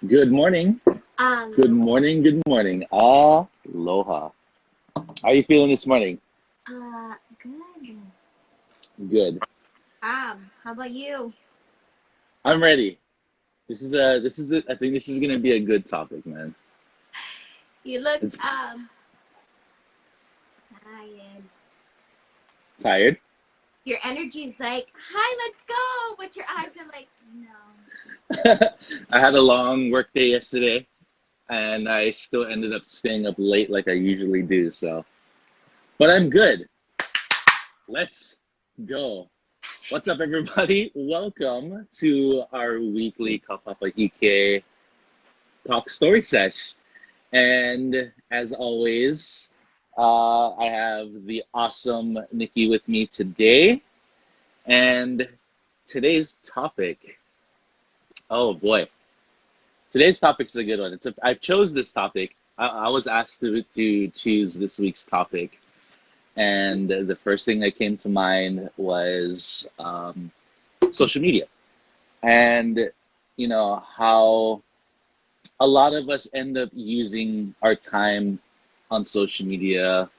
Good morning. Good Hello. morning. Good morning. Aloha. How are you feeling this morning? Good. Good. How about you? I'm ready. This is I think this is gonna be a good topic, man. You look It's tired. tired. Your energy is like, hi, let's go. But your eyes are like, no. I had a long work day yesterday, and I still ended up staying up late like I usually do. But I'm good. Let's go. What's up, everybody? Welcome to our weekly Kapapa Ike talk story sesh. And as always, I have the awesome Nikki with me today. And today's topic, oh boy, today's topic's a good one. I chose this topic. I was asked to choose this week's topic. And the first thing that came to mind was social media. And, how a lot of us end up using our time on social media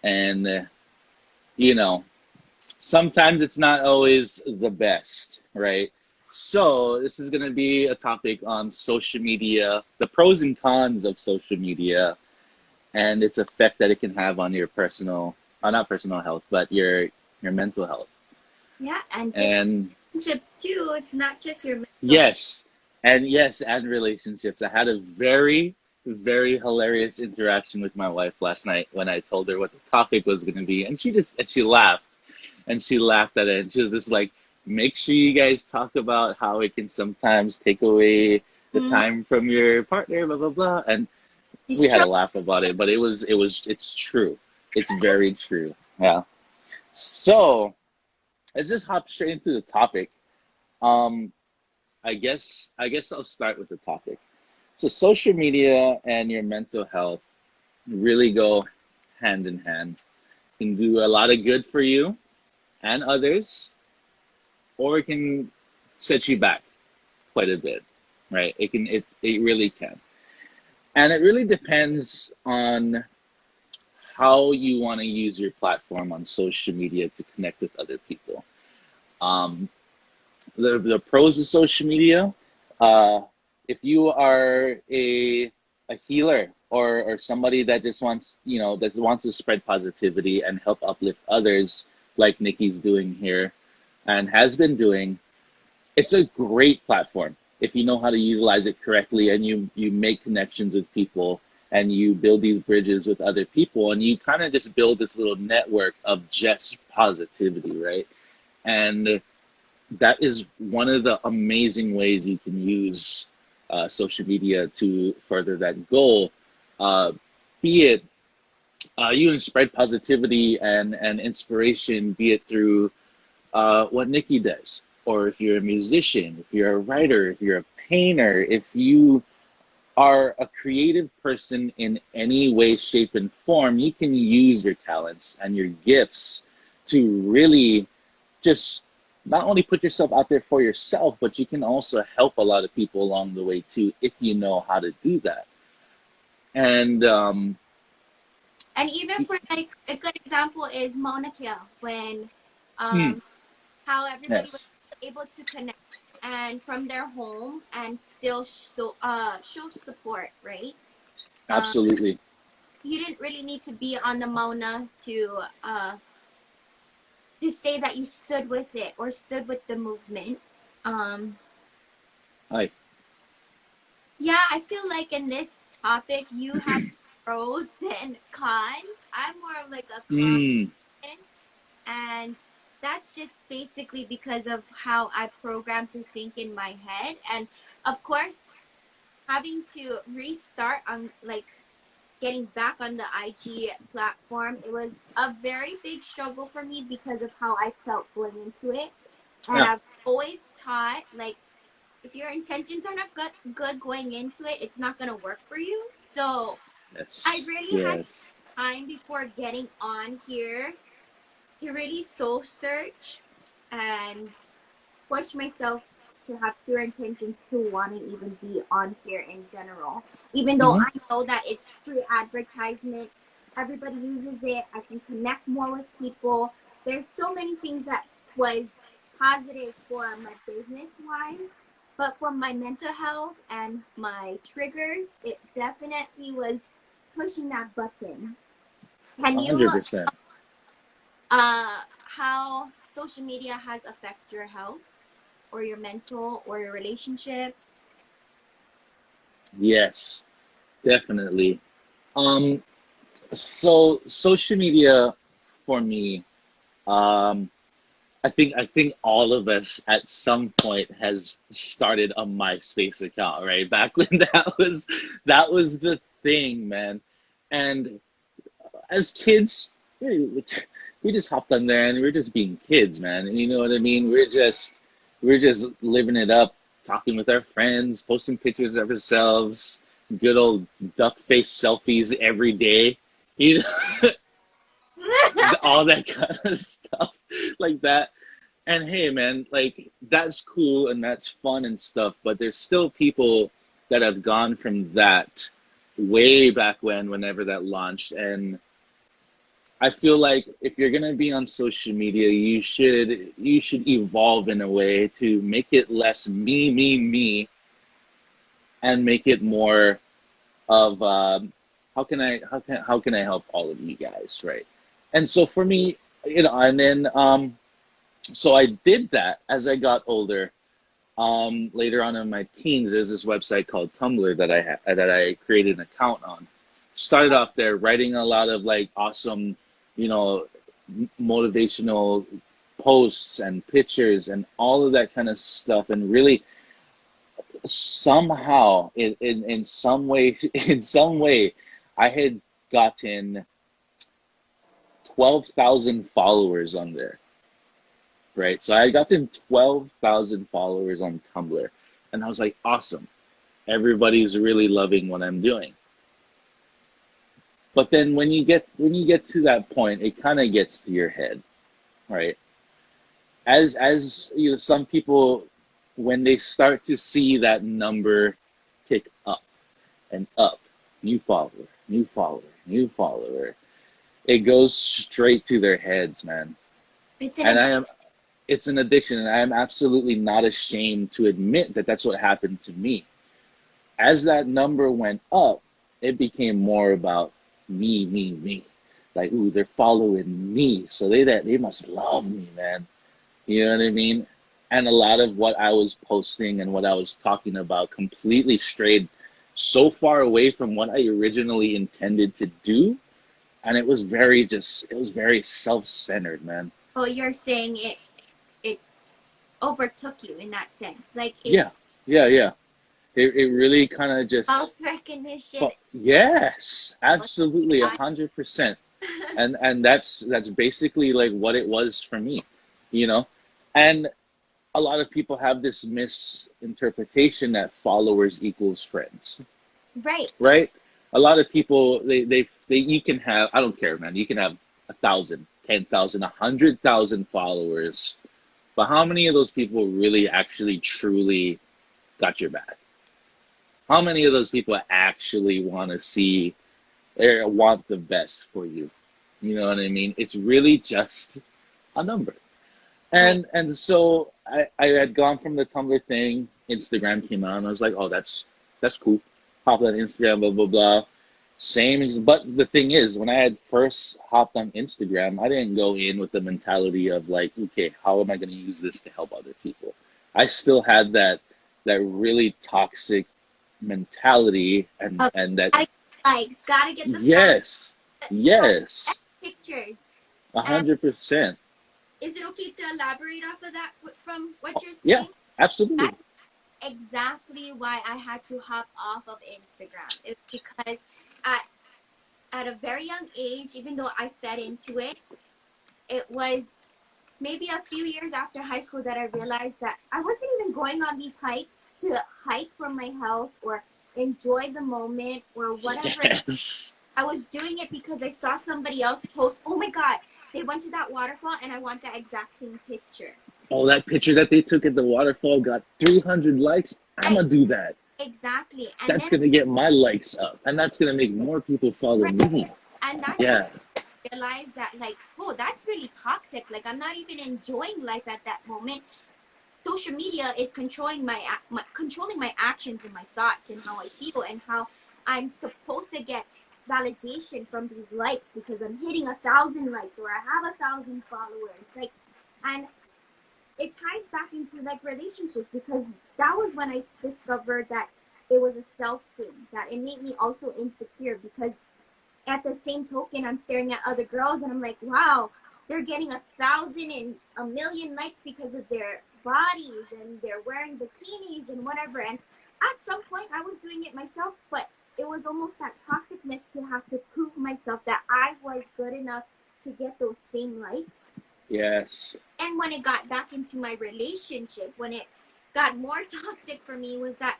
and you know sometimes it's not always the best, right? So this is going to be a topic on social media, the pros and cons of social media, and its effect that it can have on your personal not personal health, but your mental health. Yeah, and just And relationships too. It's not just your mental. yes, and relationships. I had a very, very hilarious interaction with my wife last night when I told her what the topic was going to be, and she laughed, and she laughed at it, and she was just like, "Make sure you guys talk about how it can sometimes take away the Mm, time from your partner, blah blah blah." And she's we had a struck. laugh about it, but it's true. It's very true. Yeah. So let's just hop straight into the topic. Um, I guess I'll start with the topic. So social media and your mental health really go hand in hand. Can do a lot of good for you and others, or it can set you back quite a bit, right? It really can. And it really depends on how you want to use your platform on social media to connect with other people. Um, the pros of social media, uh, if you are a healer or somebody that just wants that wants to spread positivity and help uplift others like Nikki's doing here and has been doing, it's a great platform if you know how to utilize it correctly and you make connections with people and you build these bridges with other people and you kind of just build this little network of just positivity, right? And that is one of the amazing ways you can use social media to further that goal. Uh, be it you can spread positivity and inspiration, be it through what Nikki does, or if you're a musician, if you're a writer, if you're a painter, if you are a creative person in any way, shape, and form, you can use your talents and your gifts to really just not only put yourself out there for yourself, but you can also help a lot of people along the way too, if you know how to do that. And And even for like a good example is Mona Kill when hmm, um how everybody was yes, able to connect and from their home and still show support, right? Um, absolutely. you didn't really need to be on the Mona to say that you stood with it or stood with the movement. Um, Hi. yeah, I feel like in this topic you have pros than cons. I'm more of like a con, Mm, and that's just basically because of how I program to think in my head, and of course having to restart on like getting back on the IG platform, it was a very big struggle for me because of how I felt going into it. And yeah. I've always taught like if your intentions are not good going into it, it's not going to work for you. So I Yes. really had Yes. time before getting on here to really soul search and push myself to have pure intentions to want to even be on here in general. Even though Hmm. I know that it's free advertisement, everybody uses it. I can connect more with people. There's so many things that was positive for my business wise, but for my mental health and my triggers, it definitely was pushing that button. Can you 100%. how social media has affected your health or your mental or your relationship? Yes, definitely. Um, so social media for me, um, I think all of us at some point has started a MySpace account, right? Back when that was the thing, man. And as kids, we just hopped on there and we're just being kids, man. And you know what I mean? We're just living it up, talking with our friends, posting pictures of ourselves, good old duck face selfies every day. You know, all that kind of stuff like that. And hey, man, like that's cool and that's fun and stuff, but there's still people that have gone from that way back when, whenever that launched. And I feel like if you're gonna be on social media, you should evolve in a way to make it less me, me, me, and make it more of how can I help all of you guys, right? And so for me, and then so I did that as I got older. Later on in my teens, there's this website called Tumblr that I created an account on. Started off there writing a lot of like awesome, you know, motivational posts and pictures and all of that kind of stuff, and really somehow in some way in some way I had gotten 12,000 followers on there, right? So I got them 12,000 followers on Tumblr, and I was like, awesome. Everybody's really loving what I'm doing. But then when you get to that point, it kind of gets to your head, right? As you know, some people, when they start to see that number tick up and up, new follower, new follower, new follower, it goes straight to their heads, man. It's an And it's an addiction, and I am absolutely not ashamed to admit that that's what happened to me. As that number went up, it became more about me, me, me. Like, ooh, they're following me, so they must love me, man. You know what I mean? And a lot of what I was posting and what I was talking about completely strayed so far away from what I originally intended to do, and it was very self-centered, man. well, you're saying it overtook you in that sense. Like it Yeah, yeah, yeah. It really kind of just, false recognition. but yes, Was absolutely, AI. 100%. And that's basically like what it was for me, you know. And a lot of people have this misinterpretation that followers equals friends, Right. right? A lot of people, they you can have, I don't care, man, you can have 1,000, 10,000, 100,000 followers, but how many of those people really actually truly got your back? How many of those people actually want to see or want the best for you? You know what I mean? It's really just a number. Right. And so I had gone from the Tumblr thing, Instagram came out, and I was like, oh, that's cool. Pop on Instagram, blah blah blah. But the thing is, when I had first hopped on Instagram, I didn't go in with the mentality of like, okay, how am I going to use this to help other people? I still had that really toxic mentality, and Okay. and that, Gotta get the likes. Gotta get the followers. yes, Post yes, pictures. a And hundred percent. is it okay to elaborate off of that from what you're Yeah, saying? absolutely. That's exactly why I had to hop off of Instagram. It's because at at a very young age, even though I fed into it, it was maybe a few years after high school that I realized that I wasn't even going on these hikes to hike for my health or enjoy the moment or whatever. Yes. I was doing it because I saw somebody else post, oh my God, they went to that waterfall and I want that exact same picture. Oh, that picture that they took at the waterfall got 300 likes. I'm I, gonna do that. exactly. And That's then gonna get my likes up, and that's gonna make more people follow right, me. and that's when Yeah. I realized that like, oh, that's really toxic. Like I'm not even enjoying life at that moment. Social media is controlling controlling my actions and my thoughts and how I feel and how I'm supposed to get validation from these likes because I'm hitting 1,000 likes or I have 1,000 followers. Like, and it ties back into like relationships because that was when I discovered that it was a self thing, that it made me also insecure because at the same token, I'm staring at other girls and I'm like, wow, they're getting 1,000 and 1,000,000 likes because of their bodies and they're wearing bikinis and whatever. And at some point, I was doing it myself, but it was almost that toxicness to have to prove myself that I was good enough to get those same likes. Yes. And when it got back into my relationship, when it got more toxic for me, was that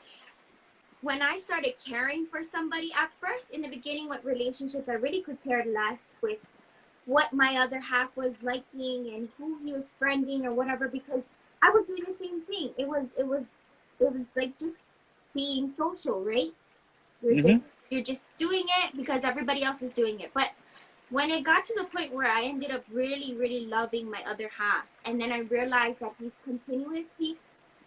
when I started caring for somebody at first, in the beginning with relationships, I really could care less with what my other half was liking and who he was friending or whatever because I was doing the same thing. It was like just being social, right? Hmm. You're just doing it because everybody else is doing it. But when it got to the point where I ended up really, really loving my other half, and then I realized that he's continuously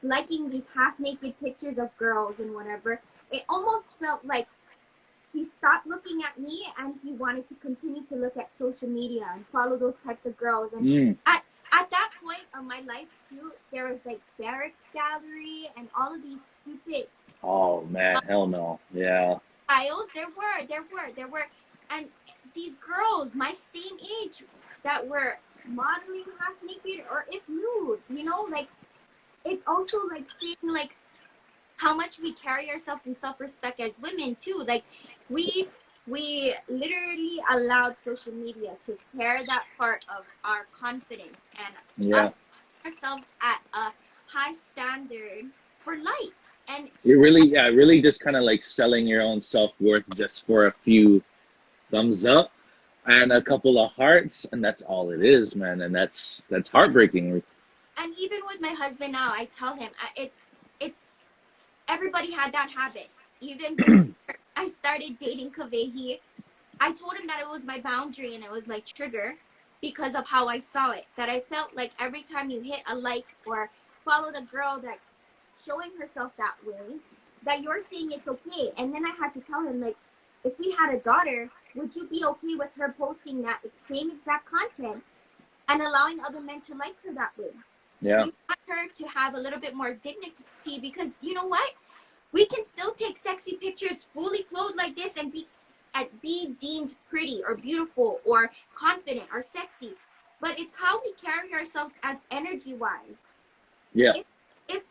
liking these half naked pictures of girls and whatever, it almost felt like he stopped looking at me and he wanted to continue to look at social media and follow those types of girls. And Mm. at that point of my life too, there was like Barracks Gallery and all of these stupid Oh man, hell no. Yeah. files. There were, and these girls my same age that were modeling half naked or if nude, like it's also like seeing like how much we carry ourselves in self-respect as women too. Like we literally allowed social media to tear that part of our confidence and Yeah. us ourselves at a high standard for likes. And You really, yeah, really just kind of like selling your own self-worth just for a few thumbs up and a couple of hearts, and that's all it is, man. And that's heartbreaking. and even with my husband now, I tell him it everybody had that habit. Even before I started dating Kavehi, I told him that it was my boundary and it was like trigger because of how I saw it. That I felt like every time you hit a like or followed a girl that's showing herself that way, that you're saying it's okay. And then I had to tell him, like, if we had a daughter, would you be okay with her posting that same exact content and allowing other men to like her that way? Do Yeah. you want her to have a little bit more dignity? Because you know what? We can still take sexy pictures fully clothed like this and be deemed pretty or beautiful or confident or sexy. But it's how we carry ourselves as energy wise. Yeah. If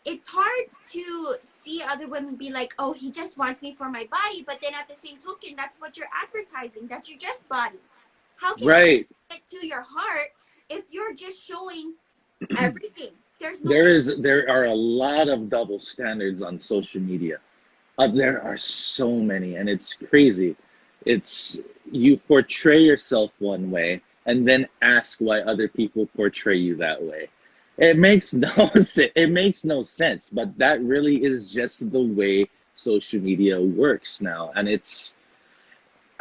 it's hard to see other women be like, oh, he just wants me for my body, but then at the same token, that's what you're advertising. That's your just body. How can you Right. get to your heart if you're just showing everything? There's no There are a lot of double standards on social media. There are so many, and it's crazy. It's you portray yourself one way, and then ask why other people portray you that way. It makes no it makes no sense, but that really is just the way social media works now, and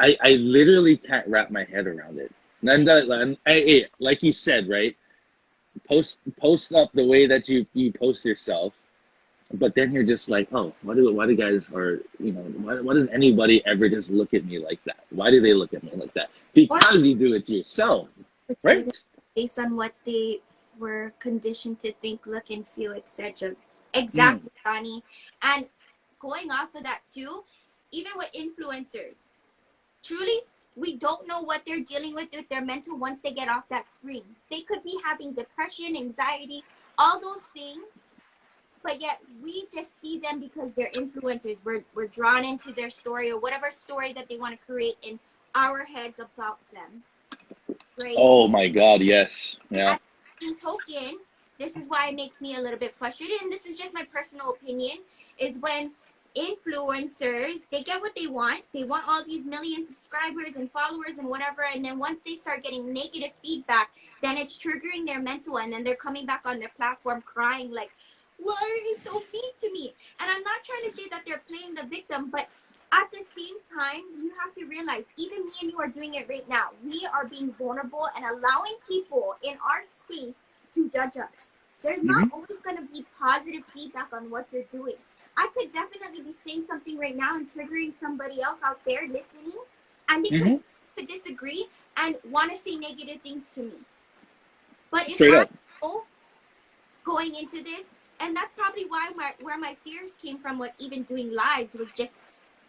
I literally can't wrap my head around it. And like you said, right? Post up the way that you post yourself, but then you're just like, oh, why do guys, or why does anybody ever just look at me like that? Why do they look at me like that? or Because you do it to yourself, portray them right? based on what they were conditioned to think, look, and feel, etc. Mm, Exactly, Donnie. And going off of that too, even with influencers, truly, we don't know what they're dealing with their mental once they get off that screen. They could be having depression, anxiety, all those things, but yet we just see them because they're influencers. We're drawn into their story or whatever story that they want to create in our heads about them, right? oh my God, yes, And yeah, at the same token, this is why it makes me a little bit frustrated, and this is just my personal opinion, is when influencers, they get what they want. They want all these million subscribers and followers and whatever. And then once they start getting negative feedback, then it's triggering their mental, and then they're coming back on their platform crying like, why are you so mean to me? And I'm not trying to say that they're playing the victim, but at the same time, you have to realize, even me and you are doing it right now. We are being vulnerable and allowing people in our space to judge us. There's not Mm-hmm. always going to be positive feedback on what you're doing. I could definitely be saying something right now and triggering somebody else out there listening, and they Mm-hmm. could disagree and want to say negative things to me. But if Straight I up. know going into this, and that's probably why where my fears came from with even doing lives was just,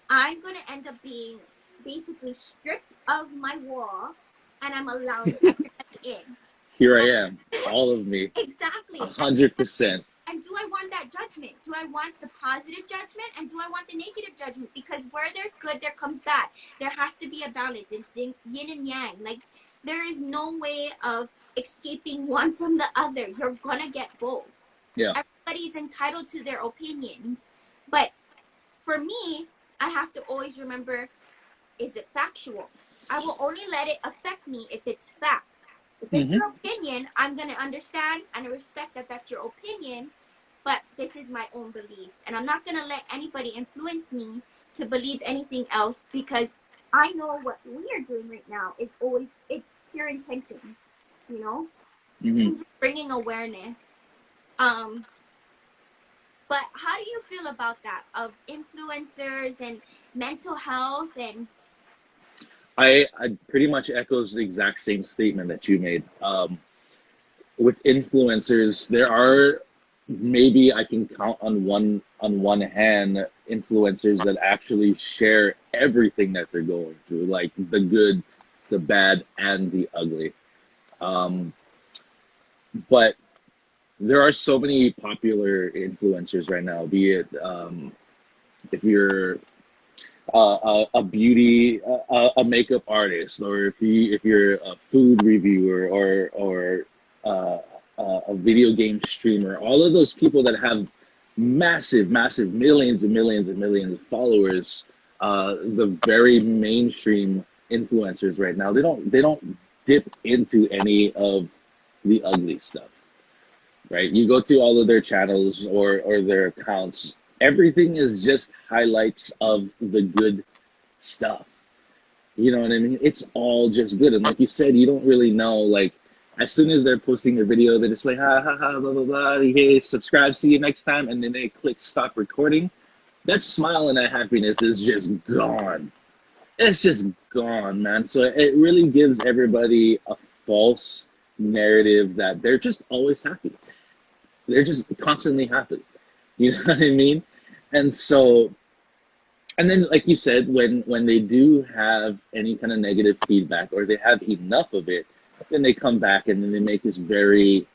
I'm going to end up being basically stripped of my wall, and I'm allowing everybody in. Here And I am, all of me, a exactly. hundred percent. And do I want that judgment? Do I want the positive judgment? And do I want the negative judgment? Because where there's good, there comes bad. There has to be a balance. It's yin and yang. Like, there is no way of escaping one from the other. You're going to get both. Yeah. Everybody's entitled to their opinions. But for me, I have to always remember, is it factual? I will only let it affect me if it's facts. If it's Mm-hmm. your opinion, I'm going to understand and respect that that's your opinion, but this is my own beliefs. And I'm not going to let anybody influence me to believe anything else, because I know what we are doing right now is always, it's pure intentions, you know? Mm-hmm. I'm just bringing awareness. Um, but how do you feel about that, of influencers and mental health and I pretty much echoes the exact same statement that you made. With influencers, there are, maybe I can count on one hand, influencers that actually share everything that they're going through, like the good, the bad, and the ugly. Um, but there are so many popular influencers right now, be it if you're a beauty, a makeup artist, or if you're a food reviewer, or a video game streamer, all of those people that have massive millions and millions and millions of followers, the very mainstream influencers right now, they don't dip into any of the ugly stuff, right? You go to all of their channels or their accounts, everything is just highlights of the good stuff. You know what I mean? It's all just good. And like you said, you don't really know, like, as soon as they're posting a video, they're just like, ha ha ha, blah, blah, blah, hey, subscribe, see you next time. And then they click stop recording. That smile and that happiness is just gone. It's just gone, man. So it really gives everybody a false narrative that they're just always happy. They're just constantly happy. You know what I mean? And so, and then like you said, when they do have any kind of negative feedback, or they have enough of it, then they come back and then they make this very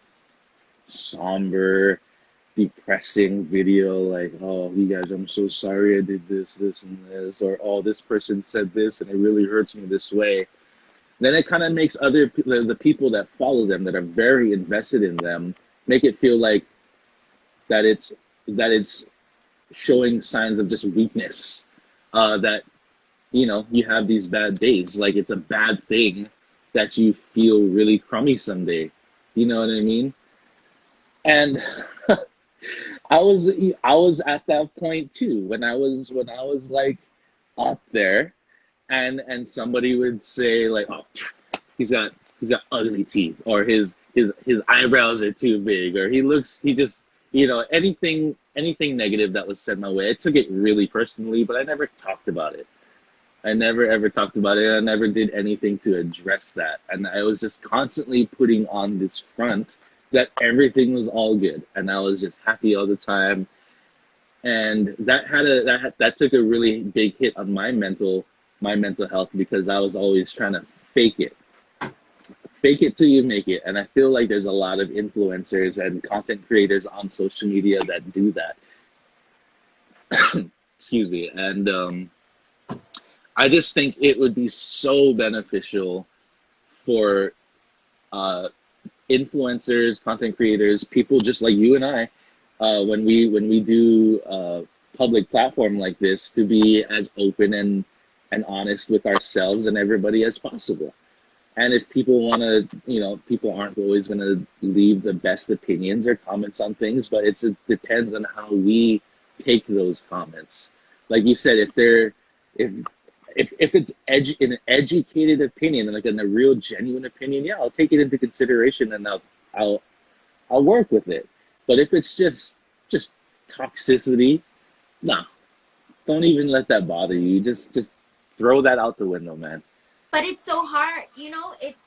somber, depressing video like, oh, you guys, I'm so sorry I did this and this, or oh, this person said this and it really hurts me this way. Then it kind of makes the people that follow them, that are very invested in them, make it feel like that it's showing signs of just weakness, that you have these bad days, like it's a bad thing that you feel really crummy someday. You know what I mean? And I was at that point too, when I was like up there, and somebody would say like, oh, he's got ugly teeth, or his eyebrows are too big, or he just, anything negative that was said my way, I took it really personally, but I never talked about it. I never ever talked about it. I never did anything to address that. And I was just constantly putting on this front that everything was all good and I was just happy all the time. And that took a really big hit on my mental health, because I was always trying to fake it. Fake it till you make it. And I feel like there's a lot of influencers and content creators on social media that do that. Excuse me. And I just think it would be so beneficial for uh, influencers, content creators, people just like you and I, when we do public platform like this to be as open and honest with ourselves and everybody as possible. And if people want to, people aren't always going to leave the best opinions or comments on things, but it depends on how we take those comments. Like you said, if if it's an educated opinion, like in a real genuine opinion, yeah, I'll take it into consideration and I'll I'll work with it. But if it's just toxicity, nah, don't even let that bother you. Just throw that out the window, man. But it's so hard,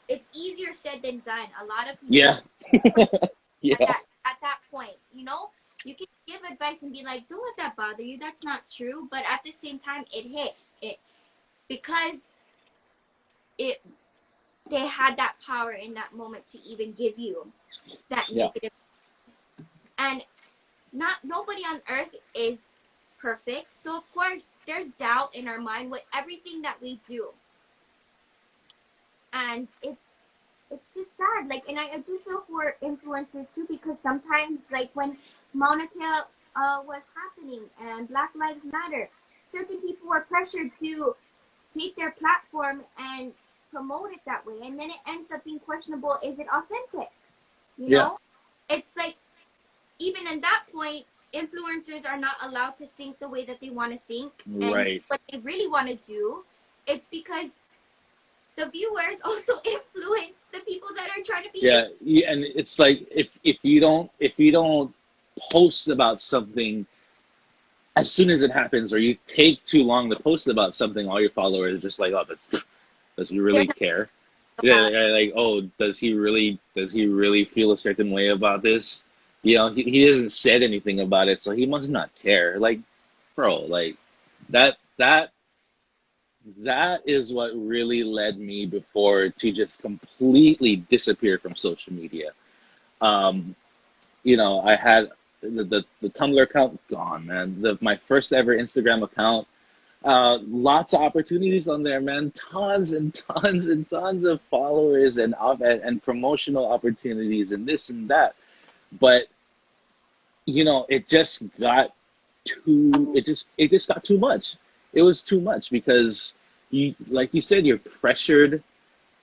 it's easier said than done. A lot of people Yeah, yeah, at that point, you can give advice and be like, don't let that bother you. That's not true. But at the same time, it hit it because it they had that power in that moment to even give you that yeah, negative. And not nobody on earth is perfect. So of course there's doubt in our mind with everything that we do. And it's just sad. Like, and I do feel for influencers too, because sometimes, like when Mauna Kea was happening and Black Lives Matter, certain people were pressured to take their platform and promote it that way, and then it ends up being questionable. Is it authentic? You yeah. know, it's like, even in that point, influencers are not allowed to think the way that they want to think and Right. what they really want to do. It's because the viewers also influence the people that are trying to be. Yeah, yeah, and it's like if you don't post about something as soon as it happens, or you take too long to post about something, all your followers are just like, oh, does he They're really not care? Yeah, about. they're like, oh, does he really feel a certain way about this? He hasn't said anything about it, so he must not care. Like, bro, like that that is what really led me before to just completely disappear from social media. Um, I had the Tumblr account gone, man. My first ever Instagram account, lots of opportunities on there, man. Tons and tons and tons of followers and promotional opportunities and this and that. But it just got it just got too much. It was too much because like you said, you're pressured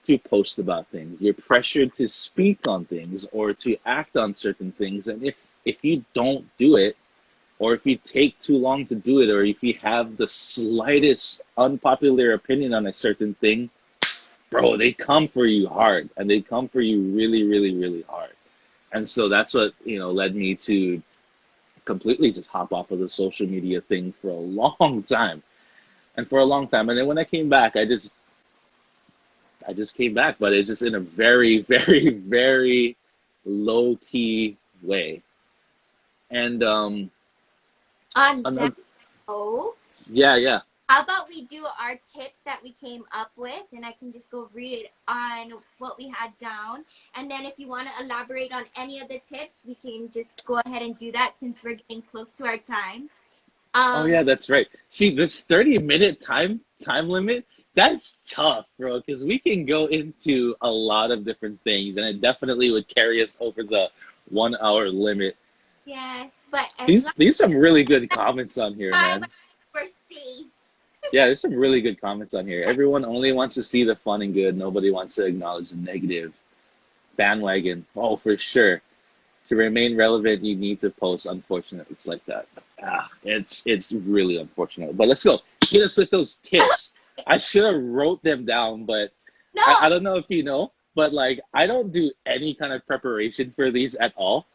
to post about things. You're pressured to speak on things or to act on certain things. And if you don't do it, or if you take too long to do it, or if you have the slightest unpopular opinion on a certain thing, bro, they come for you hard, and they come for you really, really, really hard. And so that's what, led me to completely just hop off of the social media thing for a long time. And for a long time. And then when I came back, I just came back, but it's just in a very, very, very low key way. And On that another, note, yeah, yeah. how about we do our tips that we came up with, and I can just go read on what we had down. And then if you want to elaborate on any of the tips, we can just go ahead and do that since we're getting close to our time. Oh Um, yeah, that's right. See, this 30-minute time limit, that's tough, bro, because we can go into a lot of different things, and it definitely would carry us over the 1 hour limit. yes, but as These long these some really good comments on here, as man. we're safe. Yeah, there's some really good comments on here. Everyone only wants to see the fun and good. Nobody wants to acknowledge the negative. Bandwagon. Oh, for sure. To remain relevant, you need to post. Unfortunately, it's like that. It's really unfortunate. But let's go. Hit us with those tips. I should have wrote them down, but I No, don't know if you know, but like I don't do any kind of preparation for these at all.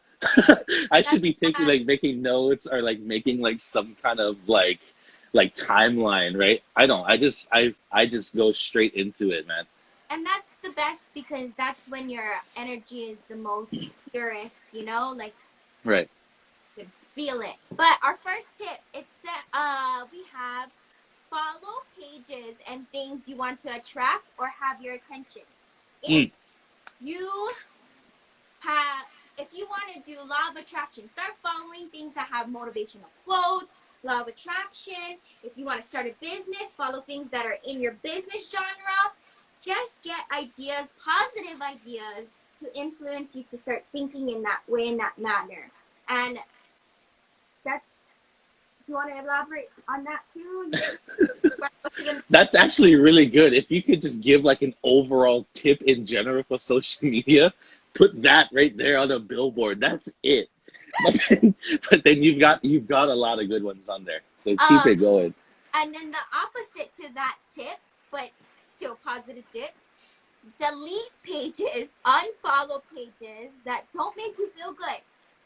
I that's should be taking like making notes or like making like some kind of like timeline, right? I don't. I just go straight into it, man. and that's the best because that's when your energy is the most purest, like Right. you can feel it. But our first tip, we have follow pages and things you want to attract or have your attention. If Mm, you have if you want to do law of attraction, start following things that have motivational quotes, law of attraction. If you want to start a business, follow things that are in your business genre. Just get ideas, positive ideas, to influence you to start thinking in that way, in that manner. And that's You want to elaborate on that too? You can even. That's actually really good. If you could just give like an overall tip in general for social media, put that right there on a billboard. That's it. But then, but then you've got a lot of good ones on there. So keep Um, it going. and then the opposite to that tip, but still positive tip: delete pages, unfollow pages that don't make you feel good.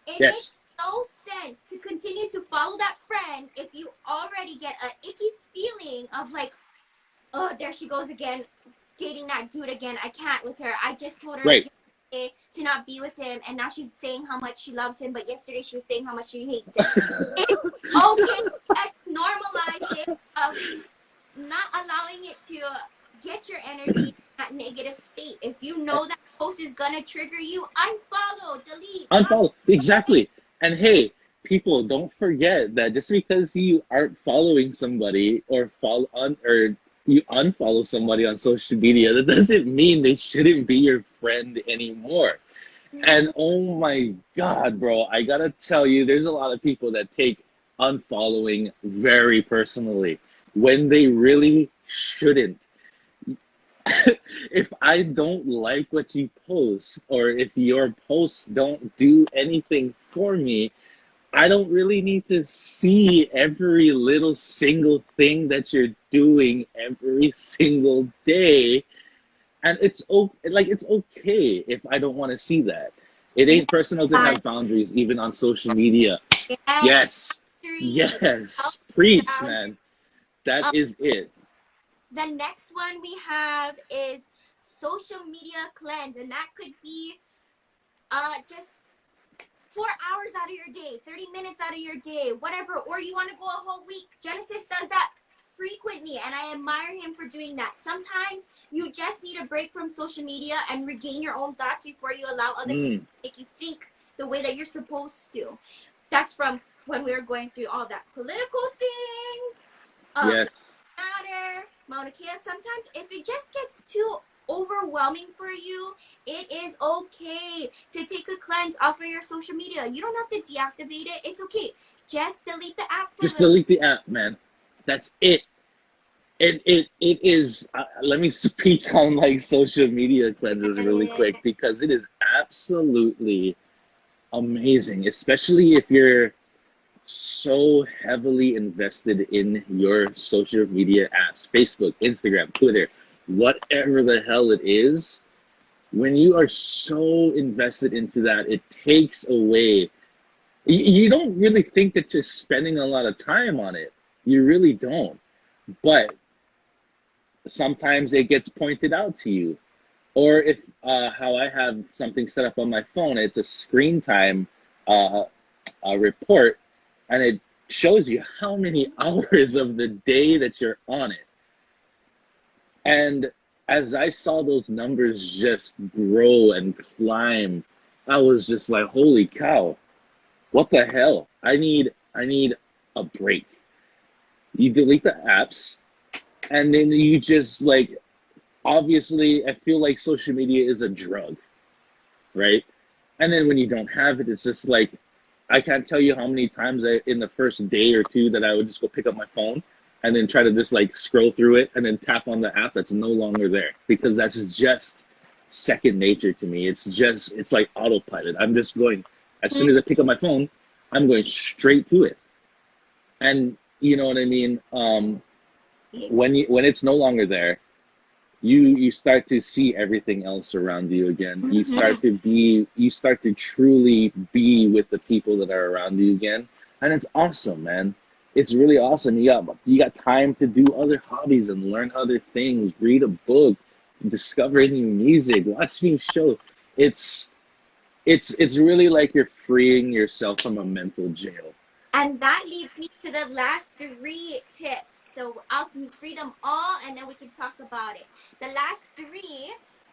It makes Yes. no sense to continue to follow that friend if you already get an icky feeling of like, oh, there she goes again, dating that dude again. I can't with her. I just told her Right. yesterday to not be with him, and now she's saying how much she loves him, but yesterday she was saying how much she hates him. It's okay. Let's normalize it of not allowing it to get your energy in that negative state. If you know that post is gonna trigger you, unfollow, delete. Unfollow. Exactly. And hey, people, don't forget that just because you aren't following somebody or follow on or you unfollow somebody on social media, that doesn't mean they shouldn't be your friend anymore. And Mm-hmm. oh my God, bro, I gotta tell you, there's a lot of people that take unfollowing very personally when they really shouldn't. If I don't like what you post, or if your posts don't do anything for me, I don't really need to see every little single thing that you're doing every single day. And it's okay if I don't want to see that. It Yeah. ain't personal to have boundaries, even on social media. Yes. Yes, Three. yes, Healthy preach, boundaries. man. That is it. The next one we have is social media cleanse, and that could be just 4 hours out of your day, 30 minutes out of your day, whatever, or you want to go a whole week. Genesis does that frequently, and I admire him for doing that. Sometimes you just need a break from social media and regain your own thoughts before you allow other people Mm, to make you think the way that you're supposed to. That's from when we were going through all that political things, yes. matter, Mauna Kea. Sometimes if it just gets too overwhelming for you, it is okay to take a cleanse off of your social media. You don't have to deactivate it. It's okay. Just delete the app for a Just little. delete the app, man. That's it. It is. Let me speak on like social media cleanses really quick because it is absolutely amazing, especially if you're so heavily invested in your social media apps, Facebook, Instagram, Twitter, whatever the hell it is. When you are so invested into that, it takes away. You don't really think that you're spending a lot of time on it. You really don't. But sometimes it gets pointed out to you. Or if how I have something set up on my phone, it's a screen time uh, report, and it shows you how many hours of the day that you're on it. And as I saw those numbers just grow and climb, I was just like, holy cow, what the hell? I need a break. You delete the apps, and then you just like, obviously, I feel like social media is a drug, right? And then when you don't have it, it's just like, I can't tell you how many times in the first day or two, that I would just go pick up my phone and then try to just like scroll through it and then tap on the app that's no longer there, because that's just second nature to me. It's like autopilot. I'm just going, as soon as I pick up my phone, I'm going straight to it. And you know what I mean? When it's no longer there, you start to see everything else around you again. Mm-hmm. You start to truly be with the people that are around you again, and it's awesome, man. It's really awesome. You got time to do other hobbies and learn other things, read a book, discover new music, watch new shows. it's it's really like you're freeing yourself from a mental jail. And that leads me to the last three tips. So I'll read them all and then we can talk about it. The last three,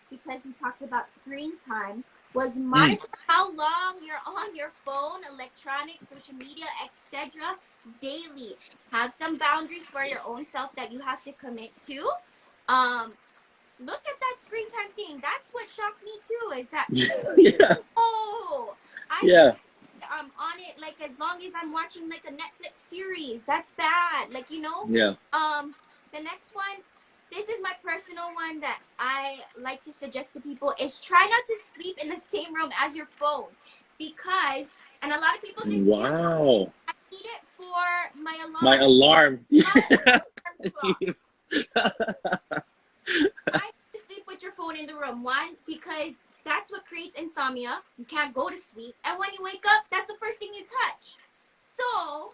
because we talked about screen time, was Mm, monitor how long you're on your phone, electronics, social media, etc. daily. Have some boundaries for your own self that you have to commit to. Um, Look at that screen time thing. That's what shocked me too. Is that yeah, oh, I yeah, I'm on it like as long as I'm watching like a Netflix series. That's bad. Like, Yeah. the next one, this is my personal one that I like to suggest to people is try not to sleep in the same room as your phone because and a lot of people's excuse Wow. I need it for my My alarm. alarm. No alarm clock. Try to sleep with your phone in the room. One, because that's what creates insomnia. You can't go to sleep. And when you wake up, that's the first thing you touch. So,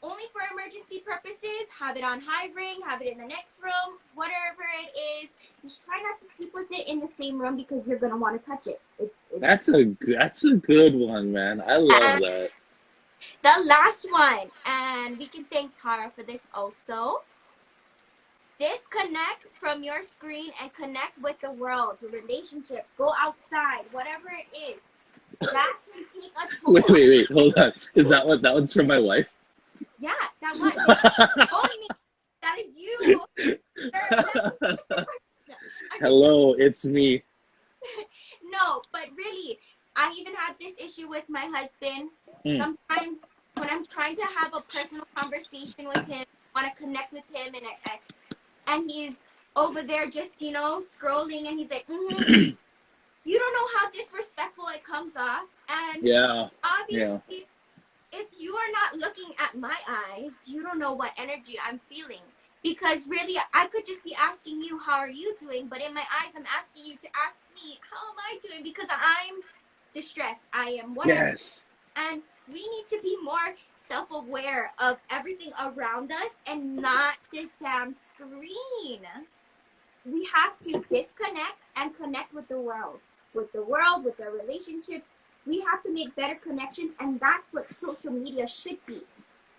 only for emergency purposes, have it on high ring, have it in the next room, whatever it is. Just try not to sleep with it in the same room because you're gonna want to touch it. It's That's a good one, man. I love and that. the last one, and we can thank Tara for this also. Disconnect from your screen and connect with the world, your relationships, go outside, whatever it is. That can take a Wait, toll. wait, wait. Hold on. Is that what that one's from my wife? Yeah, that was. They told me that is you. I'm just Hello, it's me. no, but really, I even have this issue with my husband. Mm. Sometimes when I'm trying to have a personal conversation with him, I want to connect with him, and he's over there just scrolling, and he's like, you don't know how disrespectful it comes off, and Yeah, yeah. obviously if you are not looking at my eyes, you don't know what energy I'm feeling. Because really, I could just be asking you, how are you doing? But in my eyes, I'm asking you to ask me, how am I doing? Because I'm distressed. I am whatever. Yes. And we need to be more self aware of everything around us and not this damn screen. We have to disconnect and connect with the world, with our relationships. We have to make better connections, and that's what social media should be.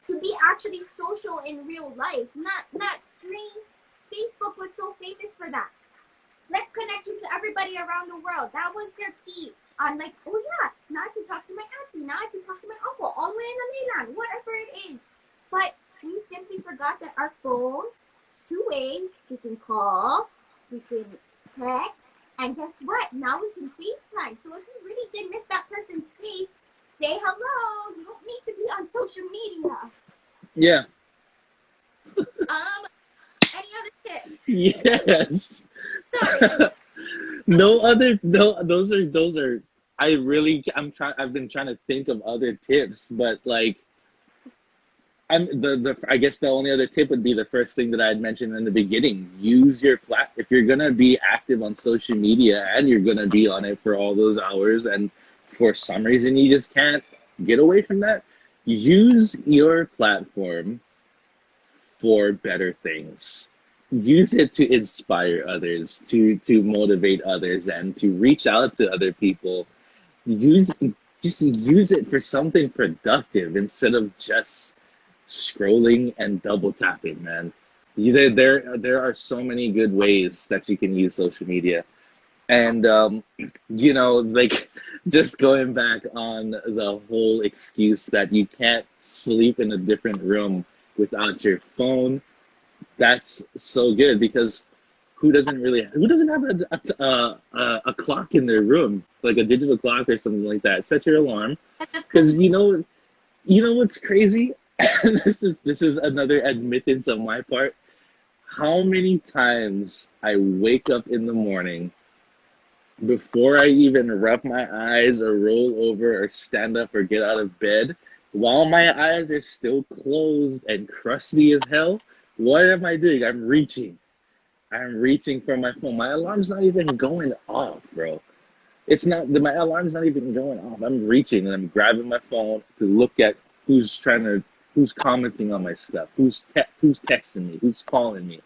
To be actually social in real life, not screen. Facebook was so famous for that. Let's connect you to everybody around the world. That was their key. On like, oh yeah, now I can talk to my auntie, now I can talk to my uncle, all the way in the mainland, whatever it is. But we simply forgot that our phone, it's two ways. We can call, we can text, and guess what? Now we can FaceTime. So if you really did miss that person's face, say hello. You don't need to be on social media. Yeah. Um, any other tips? Yes. Sorry, No other no those are I've been trying to think of other tips, but like I guess the only other tip would be the first thing that I had mentioned in the beginning. Use your if you're gonna be active on social media and you're gonna be on it for all those hours and for some reason you just can't get away from that, use your platform for better things. Use it to inspire others, to motivate others, and to reach out to other people. Use just use it for something productive instead of just scrolling and double tapping, man. There are so many good ways that you can use social media. And like just going back on the whole excuse that you can't sleep in a different room without your phone, that's so good because who doesn't have a clock in their room, like a digital clock or something like that? Set your alarm because you know what's crazy? This is another admittance on my part. How many times I wake up in the morning before I even rub my eyes or roll over or stand up or get out of bed, while my eyes are still closed and crusty as hell, what am I doing? I'm reaching. I'm reaching for my phone. My alarm's not even going off, bro. It's not, my alarm's not even going off. I'm reaching and I'm grabbing my phone to look at who's commenting on my stuff, who's texting me, who's calling me,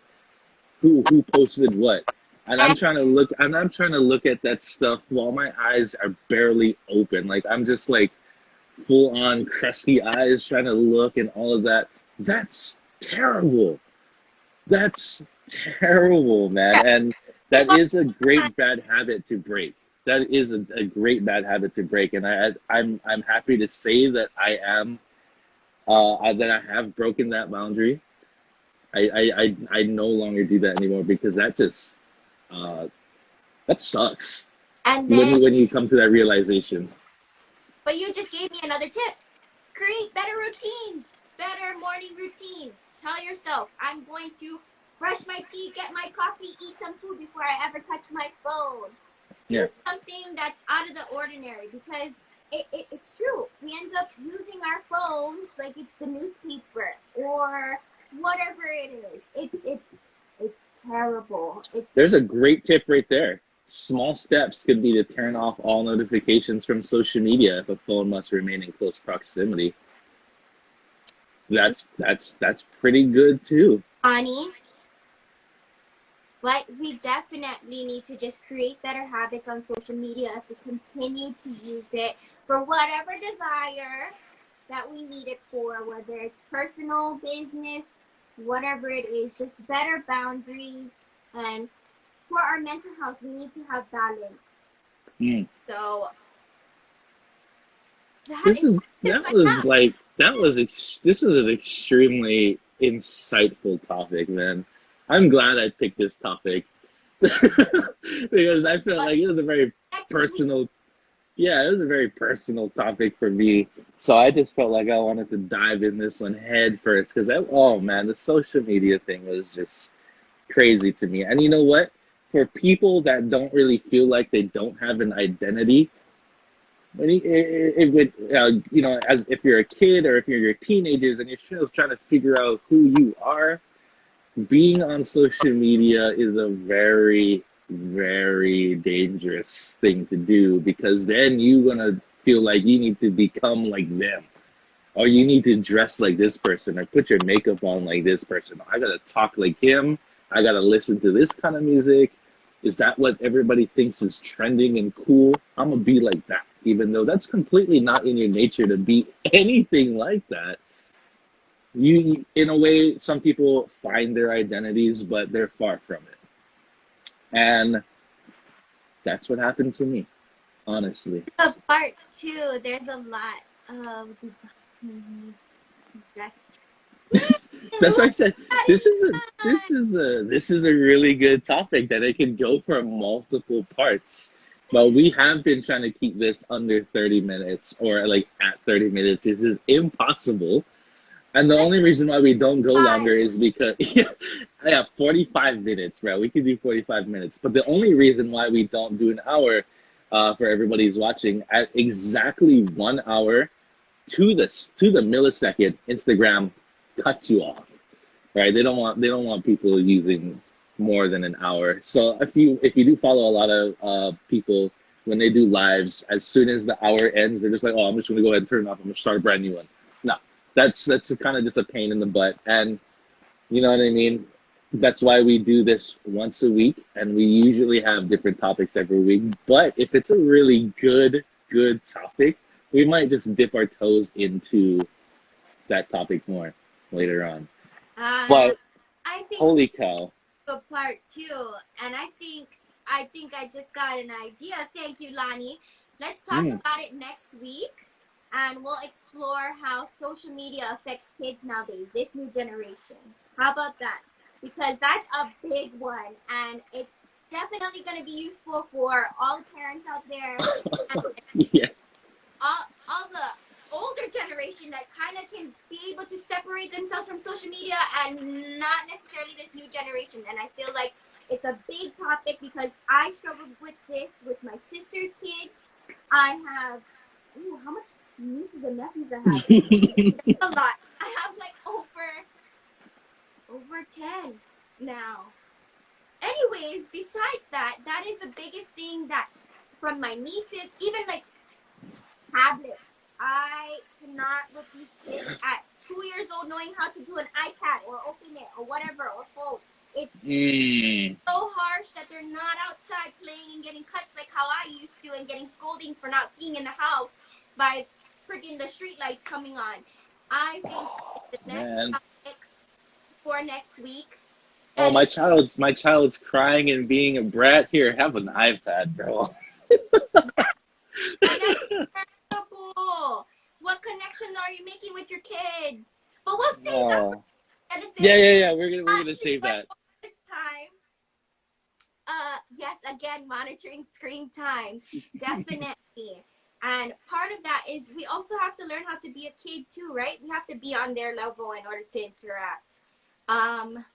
who posted what. and And I'm trying to look at that stuff while my eyes are barely open. Like I'm just like full on crusty eyes trying to look and all of that. That's terrible. That's terrible, man. And that is a great bad habit to break. That is a great bad habit to break. And I'm happy to say that that I have broken that boundary. I no longer do that anymore because uh, that sucks and then when you come to that realization. But you just gave me another tip. Create better routines, better morning routines. Tell yourself, I'm going to brush my teeth, get my coffee, eat some food before I ever touch my phone. Do Yeah. something that's out of the ordinary because it's true. We end up using our phones like it's the newspaper or whatever it is. It's terrible. It's There's a great tip right there. Small steps could be to turn off all notifications from social media if a phone must remain in close proximity. That's pretty good too. funny. But we definitely need to just create better habits on social media if we continue to use it for whatever desire that we need it for, whether it's personal, business, whatever it is, just better boundaries. And for our mental health, we need to have balance. Mm. So that This is is tips that I was have. like that was this is an extremely insightful topic, man. I'm glad I picked this topic because I felt But like it was a very next week, personal. Yeah, it was a very personal topic for me. So I just felt like I wanted to dive in this one head first because oh man, the social media thing was just crazy to me. And you know what? For people that don't really feel like they don't have an identity, it would, as if you're a kid or if you're teenagers and you're still trying to figure out who you are, being on social media is a very, very dangerous thing to do because then you're gonna feel like you need to become like them or you need to dress like this person or put your makeup on like this person. I gotta talk like him. I gotta listen to this kind of music. Is that what everybody thinks is trending and cool? I'm gonna be like that, even though that's completely not in your nature to be anything like that. In a way, some people find their identities, but they're far from it. And that's what happened to me, honestly. a part two, there's a lot of rest. That's why I said That is fun. this is a really good topic that it can go for multiple parts. But we have been trying to keep this under 30 minutes or like at 30 minutes. This is impossible. And the Let's only reason why we don't go five. longer is because yeah, 45 minutes, bro. We could do 45 minutes. But the only reason why we don't do an hour for everybody who's watching at exactly 1 hour to the millisecond, Instagram cuts you off, right? They don't want people using more than an hour. So if you do follow a lot of people when they do lives, as soon as the hour ends, they're just like, oh, I'm just gonna go ahead and turn it off. I'm gonna start a brand new one. No, that's kind of just a pain in the butt, and you know what I mean. That's why we do this once a week, and we usually have different topics every week. But if it's a really good topic, we might just dip our toes into that topic more later on. Uh, But I think we holy cow. do a part two, and I think I just got an idea. Thank you, Lani. Let's talk Mm. about it next week, and we'll explore how social media affects kids nowadays, this new generation. How about that? Because that's a big one, and it's definitely going to be useful for all the parents out there and Yeah. all the older generation that kind of can be able to separate themselves from social media and not necessarily this new generation. And I feel like it's a big topic because I struggled with this with my sister's kids. I have, ooh, how much nieces and nephews I have? A lot. I have like over 10 now. Anyways, besides that, that is the biggest thing that from my nieces, even like tablets. I cannot with these kids at 2 years old knowing how to do an iPad or open it or whatever or phone. It's Mm. so harsh that they're not outside playing and getting cuts like how I used to and getting scoldings for not being in the house by freaking the street lights coming on. I think that is the next Man. topic for next week. Oh, And it's my child's crying and being a brat. Here, have an iPad, bro. and that's terrible. What connection are you making with your kids? But we'll save that for Oh. Yeah, Genesis. yeah, yeah. We're Not gonna too save much that. this time. Yes, again, monitoring screen time. Definitely. And part of that is we also have to learn how to be a kid too, right? We have to be on their level in order to interact. Um,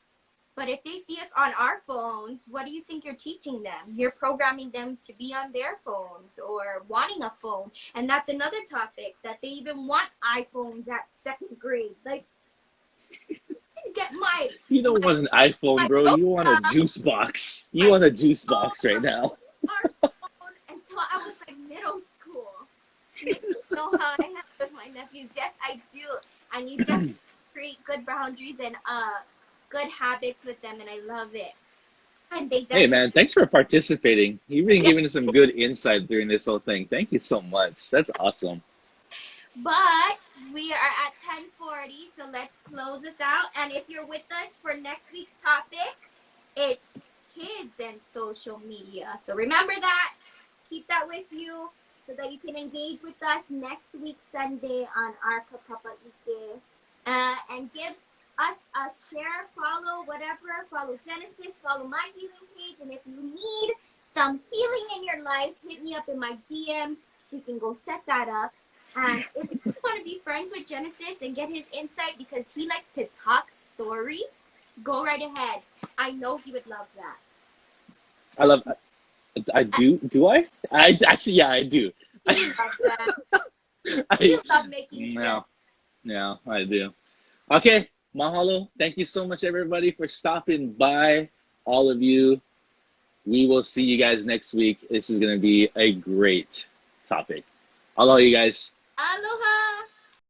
but if they see us on our phones, what do you think you're teaching them? You're programming them to be on their phones or wanting a phone. And that's another topic that they even want iPhones at second grade. Like, get You don't my want an iPhone, my bro. You want a Nokia, juice box. You my want a juice phone, box right now. our phone until I was like middle school. You know how I have with my nephews. Yes, I do. And you definitely create good boundaries and good habits with them, and I love it. And they Hey, definitely, man, thanks for participating. You've been yeah. giving us some good insight during this whole thing. Thank you so much. That's awesome. But we are at 10:40, so let's close this out. And if you're with us for next week's topic, it's kids and social media. So remember that. Keep that with you so that you can engage with us next week Sunday on Arca Papa Ike. And give us a share, follow, whatever. Follow Genesis, follow my healing page. And if you need some healing in your life, hit me up in my DMs. We can go set that up. And if you want to be friends with Genesis and get his insight because he likes to talk story, go right ahead. I know he would love that. I love. I do. Do I? I actually, yeah, I do. He loves that. I He loves making no, trips. no, I do. Okay, mahalo. Thank you so much, everybody, for stopping by. All of you. We will see you guys next week. This is going to be a great topic. Aloha, you guys. Aloha!